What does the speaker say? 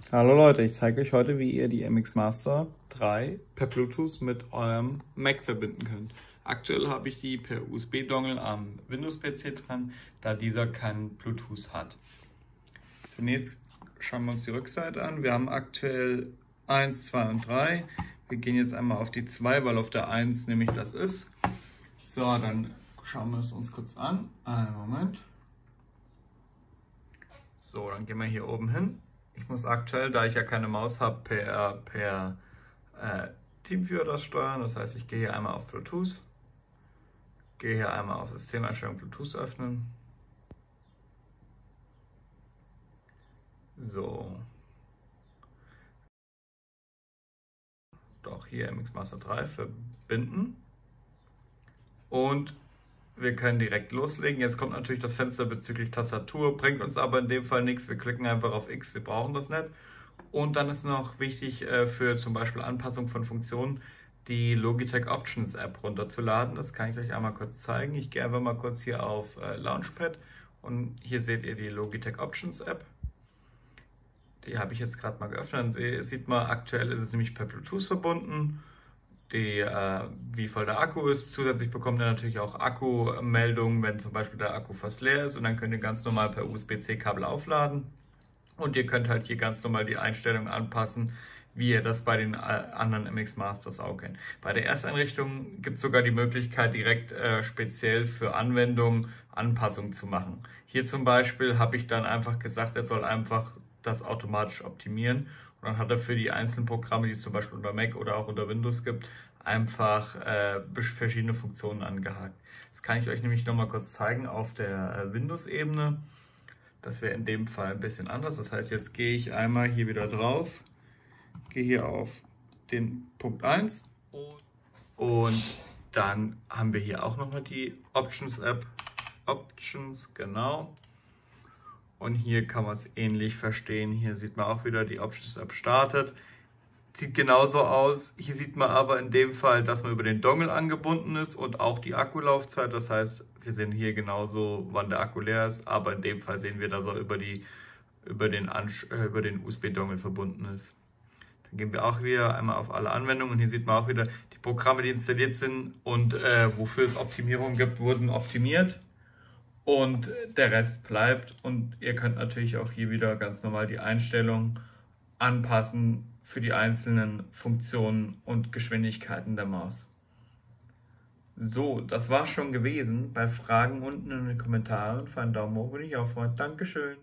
Hallo Leute, ich zeige euch heute, wie ihr die MX Master 3 per Bluetooth mit eurem Mac verbinden könnt. Aktuell habe ich die per USB-Dongle am Windows-PC dran, da dieser kein Bluetooth hat. Zunächst schauen wir uns die Rückseite an. Wir haben aktuell 1, 2 und 3. Wir gehen jetzt einmal auf die 2, weil auf der 1 nämlich das ist. So, dann schauen wir es uns kurz an. Einen Moment. So, dann gehen wir hier oben hin. Ich muss aktuell, da ich ja keine Maus habe, per Teamviewer das steuern. Das heißt, ich gehe hier einmal auf Bluetooth, gehe hier einmal auf Systemeinstellung Bluetooth öffnen. So. Doch hier MX Master 3 verbinden. Und wir können direkt loslegen. Jetzt kommt natürlich das Fenster bezüglich Tastatur, bringt uns aber in dem Fall nichts. Wir klicken einfach auf X, wir brauchen das nicht. Und dann ist noch wichtig für zum Beispiel Anpassung von Funktionen, die Logitech Options App runterzuladen. Das kann ich euch einmal kurz zeigen. Ich gehe einfach mal kurz hier auf Launchpad und hier seht ihr die Logitech Options App. Die habe ich jetzt gerade mal geöffnet. Dann sieht man, aktuell ist es nämlich per Bluetooth verbunden. Wie voll der Akku ist. Zusätzlich bekommt ihr natürlich auch Akkumeldungen, wenn zum Beispiel der Akku fast leer ist, und dann könnt ihr ganz normal per USB-C-Kabel aufladen. Und ihr könnt halt hier ganz normal die Einstellungen anpassen, wie ihr das bei den anderen MX Masters auch kennt. Bei der Ersteinrichtung gibt es sogar die Möglichkeit, direkt speziell für Anwendungen Anpassungen zu machen. Hier zum Beispiel habe ich dann einfach gesagt, er soll einfach das automatisch optimieren. Und dann hat er für die einzelnen Programme, die es zum Beispiel unter Mac oder auch unter Windows gibt, einfach verschiedene Funktionen angehakt. Das kann ich euch nämlich nochmal kurz zeigen auf der Windows-Ebene. Das wäre in dem Fall ein bisschen anders. Das heißt, jetzt gehe ich einmal hier wieder drauf, gehe hier auf den Punkt 1 und dann haben wir hier auch nochmal die Options-App. Options, genau. Und hier kann man es ähnlich verstehen. Hier sieht man auch wieder, die Options-App startet. Sieht genauso aus. Hier sieht man aber in dem Fall, dass man über den Dongle angebunden ist und auch die Akkulaufzeit. Das heißt, wir sehen hier genauso, wann der Akku leer ist. Aber in dem Fall sehen wir, dass er über den USB-Dongle verbunden ist. Dann gehen wir auch wieder einmal auf alle Anwendungen. Und hier sieht man auch wieder, die Programme, die installiert sind und wofür es Optimierungen gibt, wurden optimiert. Und der Rest bleibt, und ihr könnt natürlich auch hier wieder ganz normal die Einstellungen anpassen für die einzelnen Funktionen und Geschwindigkeiten der Maus. So, das war schon gewesen. Bei Fragen unten in den Kommentaren für einen Daumen hoch würde ich auch freuen. Dankeschön.